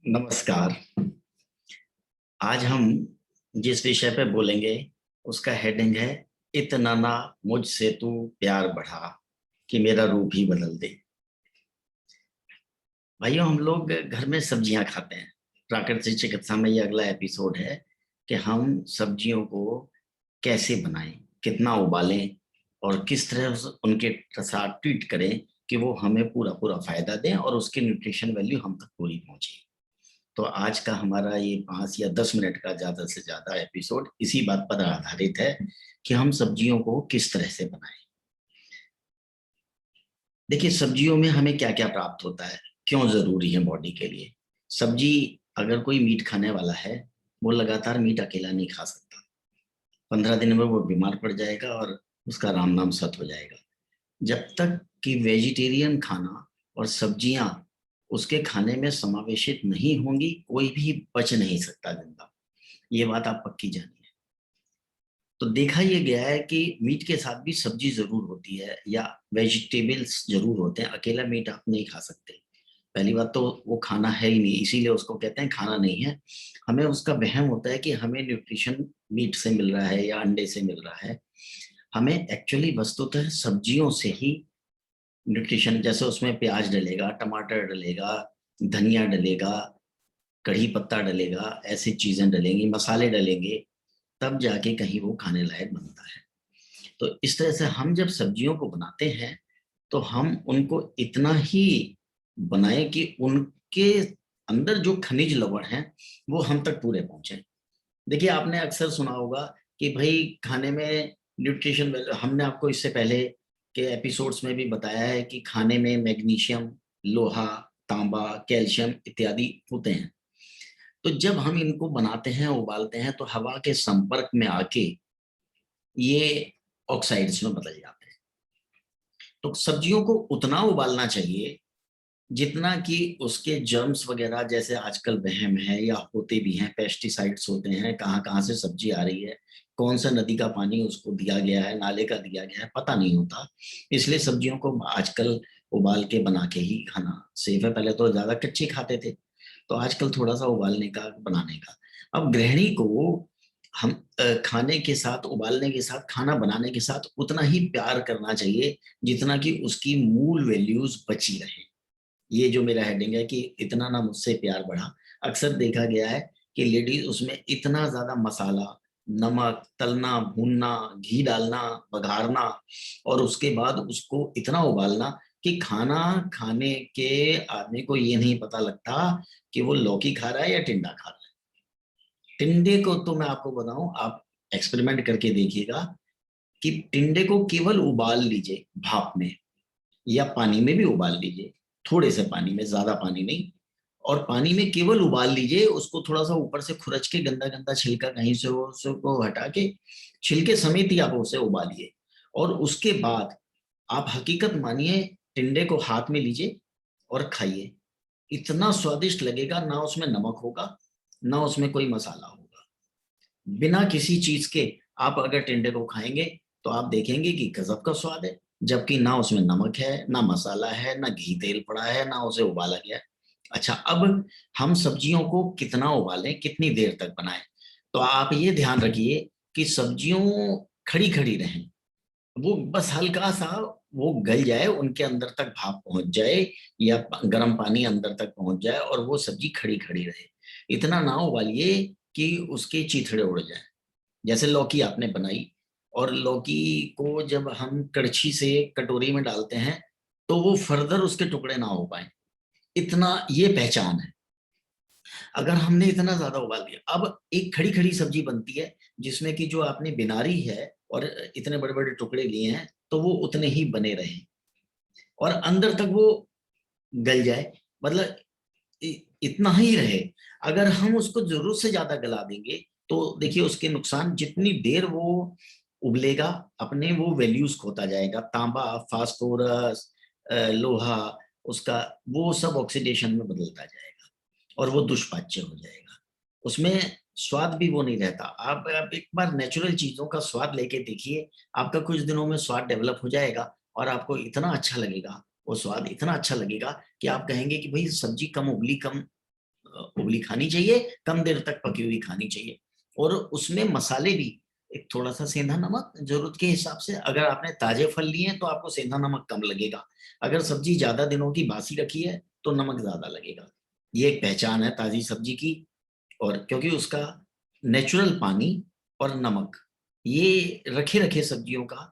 नमस्कार। आज हम जिस विषय पे बोलेंगे उसका हेडिंग है, इतना ना मुझसे तू प्यार बढ़ा कि मेरा रूप ही बदल दे। भाइयों, हम लोग घर में सब्जियां खाते हैं। प्राकृतिक चिकित्सा में ये अगला एपिसोड है कि हम सब्जियों को कैसे बनाएं, कितना उबालें और किस तरह उनके साथ ट्रीट करें कि वो हमें पूरा पूरा फायदा दें और उसकी न्यूट्रिशन वैल्यू हम तक पूरी पहुंचे। तो आज का हमारा ये 5 या 10 मिनट का ज्यादा से ज्यादा एपिसोड इसी बात पर आधारित है कि हम सब्जियों को किस तरह से बनाएं। देखिए, सब्जियों में हमें क्या क्या प्राप्त होता है, क्यों जरूरी है बॉडी के लिए। सब्जी, अगर कोई मीट खाने वाला है, वो लगातार मीट अकेला नहीं खा सकता। 15 दिन में वो बीमार पड़ जाएगा और उसका राम नाम सत हो जाएगा। जब तक कि वेजिटेरियन खाना और सब्जियां उसके खाने में समावेशित नहीं होंगी, कोई भी बच नहीं सकता जिंदा। ये बात आप पक्की जानिए। तो देखा ये गया है कि मीट के साथ भी सब्जी जरूर होती है या वेजिटेबल्स जरूर होते हैं। अकेला मीट आप नहीं खा सकते। पहली बात तो वो खाना है ही नहीं, इसीलिए उसको कहते हैं खाना नहीं है। हमें उसका वहम होता है कि हमें न्यूट्रिशन मीट से मिल रहा है या अंडे से मिल रहा है। हमें एक्चुअली वस्तुतः सब्जियों से ही न्यूट्रिशन, जैसे उसमें प्याज डलेगा, टमाटर डलेगा, धनिया डलेगा, कढ़ी पत्ता डलेगा, ऐसी चीजें डलेंगी, मसाले डलेंगे, तब जाके कहीं वो खाने लायक बनता है। तो इस तरह से हम जब सब्जियों को बनाते हैं तो हम उनको इतना ही बनाएं कि उनके अंदर जो खनिज लवण हैं वो हम तक पूरे पहुंचे। देखिए, आपने अक्सर सुना होगा कि भाई खाने में न्यूट्रिशन, हमने आपको इससे पहले के एपिसोड्स में भी बताया है कि खाने में मैग्नीशियम, लोहा, तांबा, कैल्शियम इत्यादि होते हैं। तो जब हम इनको बनाते हैं, उबालते हैं, तो हवा के संपर्क में आके ये ऑक्साइड्स में बदल जाते हैं। तो सब्जियों को उतना उबालना चाहिए जितना कि उसके जर्म्स वगैरह, जैसे आजकल वहम है या होते भी हैं, पेस्टिसाइड्स होते हैं, कहाँ कहाँ से सब्जी आ रही है, कौन सा नदी का पानी उसको दिया गया है, नाले का दिया गया है, पता नहीं होता। इसलिए सब्जियों को आजकल उबाल के बना के ही खाना सेफ है। पहले तो ज्यादा कच्ची खाते थे, तो आजकल थोड़ा सा उबालने का, बनाने का। अब गृहिणी को हम खाने के साथ, उबालने के साथ, खाना बनाने के साथ उतना ही प्यार करना चाहिए जितना कि उसकी मूल वैल्यूज बची रहे। ये जो मेरा हेडिंग है कि इतना ना मुझसे प्यार बढ़ा। अक्सर देखा गया है कि लेडीज उसमें इतना ज्यादा मसाला, नमक, तलना, भूनना, घी डालना, बघारना और उसके बाद उसको इतना उबालना कि खाना खाने के आदमी को ये नहीं पता लगता कि वो लौकी खा रहा है या टिंडा खा रहा है। टिंडे को तो मैं आपको बताऊं, आप एक्सपेरिमेंट करके देखिएगा कि टिंडे को केवल उबाल लीजिए भाप में या पानी में भी उबाल लीजिए, थोड़े से पानी में, ज्यादा पानी नहीं, और पानी में केवल उबाल लीजिए उसको। थोड़ा सा ऊपर से खुरच के गंदा गंदा छिलका कहीं से वो उसको हटा के, छिलके समेत ही आप उसे उबालिए। और उसके बाद आप हकीकत मानिए, टिंडे को हाथ में लीजिए और खाइए। इतना स्वादिष्ट लगेगा, ना उसमें नमक होगा ना उसमें कोई मसाला होगा। बिना किसी चीज के आप अगर टिंडे को खाएंगे तो आप देखेंगे कि गजब का स्वाद है, जबकि ना उसमें नमक है, ना मसाला है, ना घी तेल पड़ा है, ना उसे उबाला गया है। अच्छा, अब हम सब्जियों को कितना उबालें, कितनी देर तक बनाएं। तो आप ये ध्यान रखिए कि सब्जियों खड़ी खड़ी रहें, वो बस हल्का सा वो गल जाए, उनके अंदर तक भाप पहुंच जाए या गर्म पानी अंदर तक पहुंच जाए और वो सब्जी खड़ी खड़ी रहे। इतना ना उबालिए कि उसके चीथड़े उड़ जाए। जैसे लौकी आपने बनाई, और लौकी को जब हम कड़छी से कटोरी में डालते हैं तो वो फर्दर उसके टुकड़े ना हो पाए, इतना ये पहचान है। अगर हमने इतना ज्यादा उबाल दिया, अब एक खड़ी खड़ी सब्जी बनती है जिसमें कि जो आपने बिनारी है और इतने बड़े बड़े टुकड़े लिए हैं, तो वो उतने ही बने रहे और अंदर तक वो गल जाए, मतलब इतना ही रहे। अगर हम उसको जरूरत से ज्यादा गला देंगे तो देखिए उसके नुकसान, जितनी देर वो उबलेगा अपने वो वैल्यूज खोता जाएगा। तांबा, फास्फोरस, लोहा, उसका वो सब ऑक्सीडेशन में बदलता जाएगा और वो दुष्पाच्य हो जाएगा। उसमें स्वाद भी वो नहीं रहता। आप एक बार नेचुरल चीजों का स्वाद लेके देखिए, आपका कुछ दिनों में स्वाद डेवलप हो जाएगा और आपको इतना अच्छा लगेगा, वो स्वाद इतना अच्छा लगेगा कि आप कहेंगे कि भाई सब्जी कम उबली, कम उबली खानी चाहिए, कम देर तक पकी हुई खानी चाहिए। और उसमें मसाले भी एक थोड़ा सा सेंधा नमक जरूरत के हिसाब से। अगर आपने ताजे फल लिए हैं तो आपको सेंधा नमक कम लगेगा। अगर सब्जी ज्यादा दिनों की बासी रखी है तो नमक ज्यादा लगेगा। ये एक पहचान है ताजी सब्जी की। और क्योंकि उसका नेचुरल पानी और नमक ये रखे रखे सब्जियों का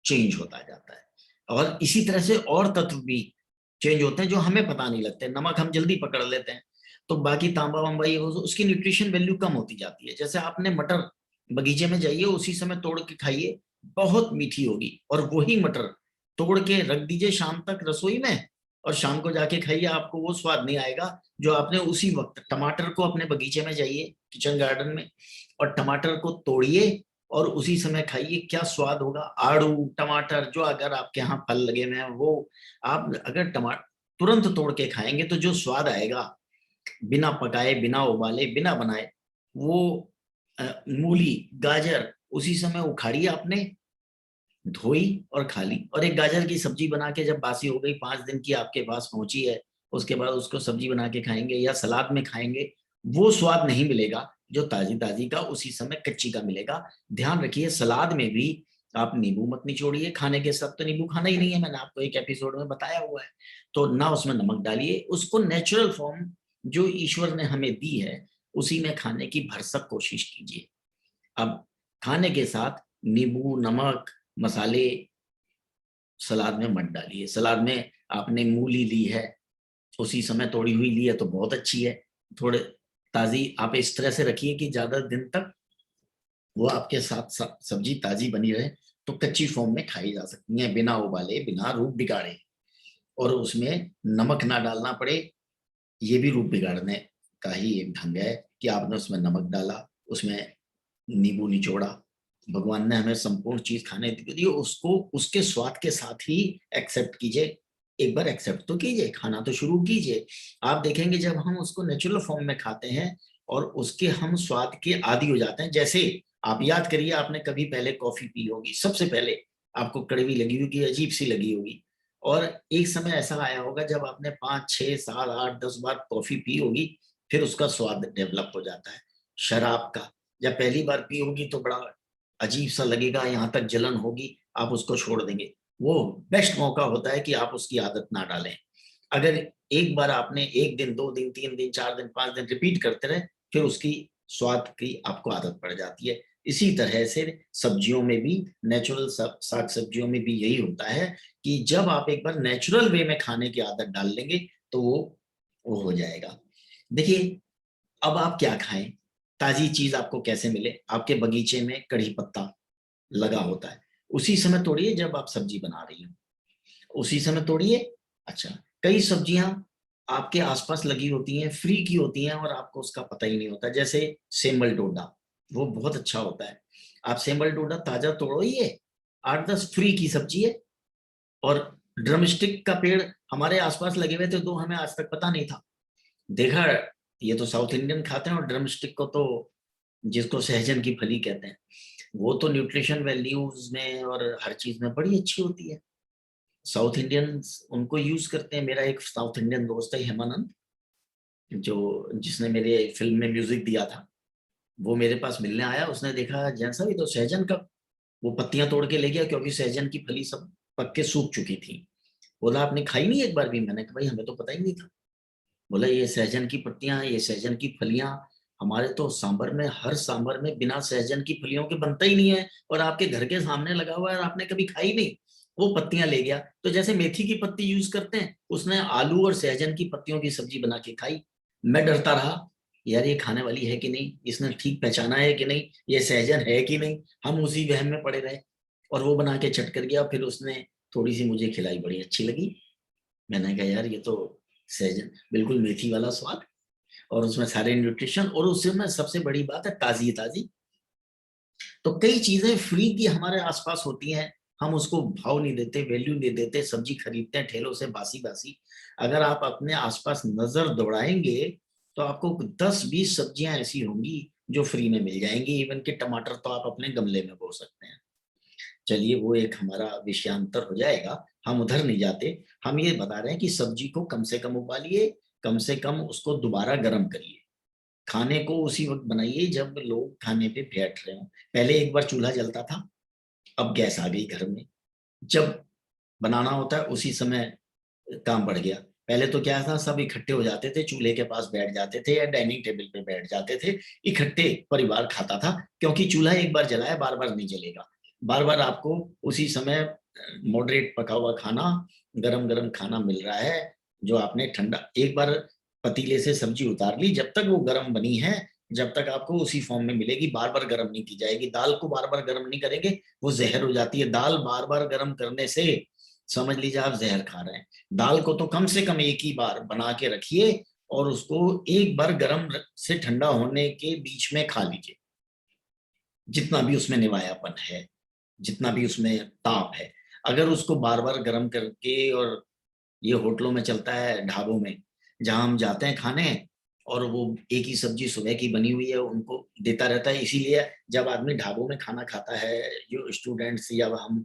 चेंज होता जाता है। और इसी तरह से और तत्व भी चेंज होते हैं जो हमें पता नहीं लगते। नमक हम जल्दी पकड़ लेते हैं, तो बाकी तांबा वांबा ये उसकी न्यूट्रिशन वैल्यू कम होती जाती है। जैसे आपने मटर बगीचे में जाइए, उसी समय तोड़ के खाइए, बहुत मीठी होगी। और वही मटर तोड़ के रख दीजिए शाम तक रसोई में, और शाम को जाके खाइए, आपको वो स्वाद नहीं आएगा जो आपने उसी वक्त। टमाटर को अपने बगीचे में जाइए, किचन गार्डन में, और टमाटर को तोड़िए और उसी समय खाइए, क्या स्वाद होगा। आड़ू टमाटर जो अगर आपके यहाँ फल लगे हुए हैं, वो आप अगर टमाटर तुरंत तोड़ के खाएंगे तो जो स्वाद आएगा, बिना पकाए बिना उबाले बिना बनाए, वो मूली गाजर उसी समय उखाड़ी आपने, धोई और खा ली। और एक गाजर की सब्जी बना के जब बासी हो गई, 5 दिन की आपके पास पहुंची है, उसके बाद उसको सब्जी बना के खाएंगे या सलाद में खाएंगे, वो स्वाद नहीं मिलेगा जो ताजी ताजी का उसी समय कच्ची का मिलेगा। ध्यान रखिए, सलाद में भी आप नींबू मत निचोड़िए। खाने के साथ तो नींबू खाना ही नहीं है, मैंने आपको एक एपिसोड में बताया हुआ है। तो ना उसमें नमक डालिए, उसको नेचुरल फॉर्म जो ईश्वर ने हमें दी है उसी में खाने की भरसक कोशिश कीजिए। अब खाने के साथ नींबू नमक मसाले सलाद में मत डालिए। सलाद में आपने मूली ली है, उसी समय तोड़ी हुई ली है तो बहुत अच्छी है। थोड़े ताजी आप इस तरह से रखिए कि ज्यादा दिन तक वो आपके साथ सब्जी ताजी बनी रहे। तो कच्ची फॉर्म में खाई जा सकती है, बिना उबाले बिना रूप बिगाड़े। और उसमें नमक ना डालना पड़े, ये भी रूप बिगाड़ने का ही एक ढंग है कि आपने उसमें नमक डाला, उसमें नींबू निचोड़ा। भगवान ने हमें संपूर्ण चीज खाने दी, उसको उसके स्वाद के साथ ही एक्सेप्ट कीजिए। एक बार एक्सेप्ट तो कीजिए, खाना तो शुरू कीजिए। आप देखेंगे जब हम उसको नेचुरल फॉर्म में खाते हैं और उसके हम स्वाद के आदी हो जाते हैं। जैसे आप याद करिए, आपने कभी पहले कॉफी पी होगी, सबसे पहले आपको कड़वी लगी होगी, अजीब सी लगी होगी। और एक समय ऐसा आया होगा जब आपने 5 6 7 8 10 बार कॉफी पी होगी, फिर उसका स्वाद डेवलप हो जाता है। शराब का जब पहली बार पी होगी तो बड़ा अजीब सा लगेगा, यहाँ तक जलन होगी, आप उसको छोड़ देंगे। वो बेस्ट मौका होता है कि आप उसकी आदत ना डालें। अगर एक बार आपने 1 दिन 2 दिन 3 दिन 4 दिन 5 दिन रिपीट करते रहे, फिर उसकी स्वाद की आपको आदत पड़ जाती है। इसी तरह से सब्जियों में भी, नेचुरल साग सब्जियों में भी यही होता है कि जब आप एक बार नेचुरल वे में खाने की आदत डाल लेंगे तो वो हो जाएगा। देखिए, अब आप क्या खाएं, ताजी चीज आपको कैसे मिले। आपके बगीचे में कड़ी पत्ता लगा होता है, उसी समय तोड़िए जब आप सब्जी बना रही हो, उसी समय तोड़िए। अच्छा, कई सब्जियां आपके आसपास लगी होती हैं, फ्री की होती हैं, और आपको उसका पता ही नहीं होता। जैसे सेमल डोडा, वो बहुत अच्छा होता है। आप सेमल डोडा ताजा तोड़िए, 8 10 फ्री की सब्जी है। और ड्रमस्टिक का पेड़ हमारे आसपास लगे हुए थे, तो हमें आज तक पता नहीं था। देखा, ये तो साउथ इंडियन खाते हैं, और ड्रमस्टिक को तो जिसको सहजन की फली कहते हैं, वो तो न्यूट्रिशन वैल्यूज में और हर चीज में बड़ी अच्छी होती है। साउथ इंडियंस उनको यूज करते हैं। मेरा एक साउथ इंडियन दोस्त है हेमानंद, जो जिसने मेरे फिल्म में म्यूजिक दिया था, वो मेरे पास मिलने आया। उसने देखा जैसा भी तो सहजन का वो पत्तियां तोड़ के ले गया, क्योंकि सहजन की फली सब पक के सूख चुकी थी। बोला आपने खाई नहीं एक बार भी? मैंने कहा भाई हमें तो पता ही नहीं था। बोला ये सहजन की पत्तियां, ये सहजन की फलियां, हमारे तो सांबर में, हर सांबर में बिना सहजन की फलियों के बनता ही नहीं है, और आपके घर के सामने लगा हुआ है और आपने कभी खाई नहीं। वो पत्तियां ले गया। तो जैसे मेथी की पत्ती यूज करते हैं, उसने आलू और सहजन की पत्तियों की सब्जी बना के खाई। मैं डरता रहा, यार ये खाने वाली है कि नहीं, इसने ठीक पहचाना है कि नहीं, ये सहजन है कि नहीं। हम उसी वहम में पड़े रहे, और वो बना के चट कर गया। फिर उसने थोड़ी सी मुझे खिलाई, बड़ी अच्छी लगी। मैंने कहा यार ये तो सहजन, बिल्कुल मेथी वाला स्वाद, और उसमें सारे न्यूट्रिशन, और उसमें सबसे बड़ी बात है ताजी ताजी। तो कई चीजें फ्री की हमारे आसपास होती हैं, हम उसको भाव नहीं देते, वैल्यू नहीं देते, सब्जी खरीदते हैं ठेलों से बासी बासी। अगर आप अपने आसपास नजर दौड़ाएंगे तो आपको 10 20 सब्जियां ऐसी होंगी जो फ्री में मिल जाएंगी। इवन के टमाटर तो आप अपने गमले में बो सकते हैं। चलिए, वो एक हमारा विषयांतर हो जाएगा, हम उधर नहीं जाते। हम ये बता रहे हैं कि सब्जी को कम से कम उबालिए, कम से कम उसको दोबारा गर्म करिए। खाने को उसी वक्त बनाइए जब लोग खाने पे बैठ रहे हो। पहले एक बार चूल्हा जलता था, अब गैस आ गई घर में, जब बनाना होता है उसी समय काम बढ़ गया। पहले तो क्या था, सब इकट्ठे हो जाते थे, चूल्हे के पास बैठ जाते थे या डाइनिंग टेबल पे बैठ जाते थे, इकट्ठे परिवार खाता था, क्योंकि चूल्हा एक बार जला है, बार बार नहीं जलेगा। बार बार आपको उसी समय मॉडरेट पका हुआ खाना, गरम गरम खाना मिल रहा है, जो आपने ठंडा एक बार पतीले से सब्जी उतार ली, जब तक वो गरम बनी है, जब तक आपको उसी फॉर्म में मिलेगी, बार बार गर्म नहीं की जाएगी। दाल को बार बार गर्म नहीं करेंगे, वो जहर हो जाती है। दाल बार बार गर्म करने से समझ लीजिए आप जहर खा रहे हैं। दाल को तो कम से कम एक ही बार बना के रखिए और उसको एक बार गर्म से ठंडा होने के बीच में खा लीजिए। जितना भी उसमें निवायापन है, जितना भी उसमें ताप है, अगर उसको बार बार गर्म करके, और ये होटलों में चलता है, ढाबों में जहां हम जाते हैं खाने, और वो एक ही सब्जी सुबह की बनी हुई है उनको देता रहता है। इसीलिए जब आदमी ढाबों में खाना खाता है, जो स्टूडेंट्स या हम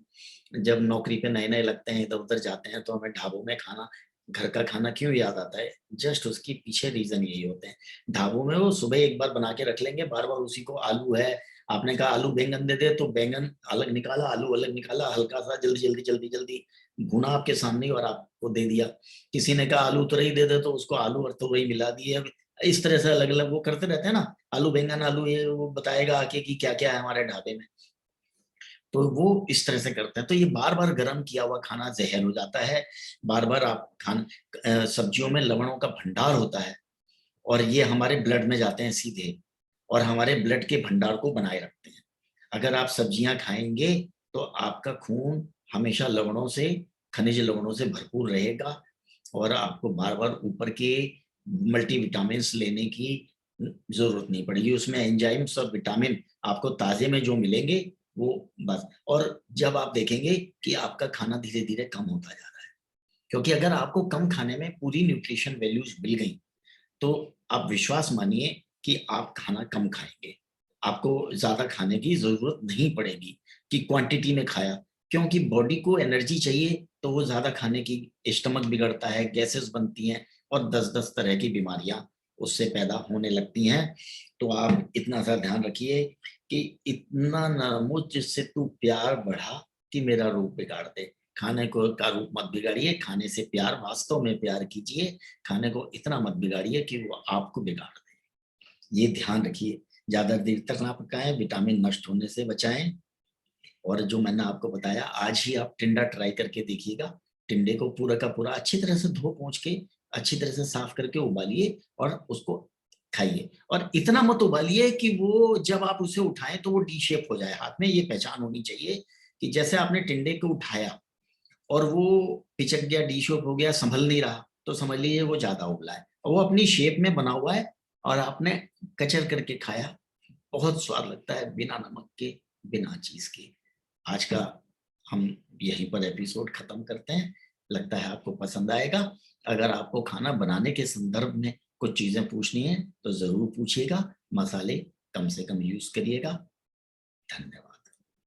जब नौकरी पे नए नए लगते हैं, इधर उधर जाते हैं, तो हमें ढाबों में खाना, घर का खाना क्यों याद आता है? जस्ट उसके पीछे रीजन यही होते हैं। ढाबों में वो सुबह एक बार बना के रख लेंगे, बार बार उसी को, आलू है, आपने कहा आलू बैंगन दे दे, तो बैंगन अलग निकाला, आलू अलग निकाला, हल्का सा जल्दी जल्दी जल्दी जल्दी भुना आपके सामने और आपको दे दिया। किसी ने कहा आलू तुरई दे दे, तो उसको आलू और तुरई मिला दिए। इस तरह से अलग अलग वो करते रहते हैं ना, आलू बैंगन आलू, ये वो बताएगा आके कि क्या क्या है हमारे ढाबे में। तो वो इस तरह से करते हैं। तो ये बार बार गर्म किया हुआ खाना जहर हो जाता है। बार बार आप सब्जियों में लवणों का भंडार होता है, और ये हमारे ब्लड में जाते हैं सीधे, और हमारे ब्लड के भंडार को बनाए रखते हैं। अगर आप सब्जियां खाएंगे तो आपका खून हमेशा लवणों से, खनिज लवणों से भरपूर रहेगा, और आपको बार बार ऊपर के मल्टीविटामिन लेने की जरूरत नहीं पड़ेगी। उसमें एंजाइम्स और विटामिन आपको ताजे में जो मिलेंगे वो बस। और जब आप देखेंगे कि आपका खाना धीरे धीरे कम होता जा रहा है, क्योंकि अगर आपको कम खाने में पूरी न्यूट्रिशन वैल्यूज मिल गई, तो आप विश्वास मानिए कि आप खाना कम खाएंगे, आपको ज्यादा खाने की जरूरत नहीं पड़ेगी कि क्वांटिटी में खाया। क्योंकि बॉडी को एनर्जी चाहिए, तो वो ज्यादा खाने की, स्टमक बिगड़ता है, गैसेस बनती हैं, और 10-10 तरह की बीमारियां उससे पैदा होने लगती हैं। तो आप इतना सा ध्यान रखिए कि इतना न मुझसे तू प्यार बढ़ा कि मेरा रूप बिगाड़ दे। खाने को का रूप मत बिगाड़िए, खाने से प्यार, वास्तव में प्यार कीजिए। खाने को इतना मत बिगाड़िए कि वो आपको बिगाड़ दे। ये ध्यान रखिए। ज्यादा देर तक ना पकाएं, विटामिन नष्ट होने से बचाएं। और जो मैंने आपको बताया, आज ही आप टिंडा ट्राई करके देखिएगा। टिंडे को पूरा का पूरा अच्छी तरह से धो पोंछ के, अच्छी तरह से साफ करके उबालिए और उसको खाइए। और इतना मत उबालिए कि वो जब आप उसे उठाएं तो वो डी शेप हो जाए हाथ में। ये पहचान होनी चाहिए कि जैसे आपने टिंडे को उठाया और वो पिचक गया, डी शेप हो गया, संभल नहीं रहा, तो समझ लीजिए वो ज्यादा उबला है। और वो अपनी शेप में बना हुआ है और आपने कचर करके खाया, बहुत स्वाद लगता है, बिना नमक के, बिना चीज के। आज का हम यहीं पर एपिसोड खत्म करते हैं। लगता है आपको पसंद आएगा। अगर आपको खाना बनाने के संदर्भ में कुछ चीजें पूछनी है तो जरूर पूछिएगा। मसाले कम से कम यूज करिएगा। धन्यवाद।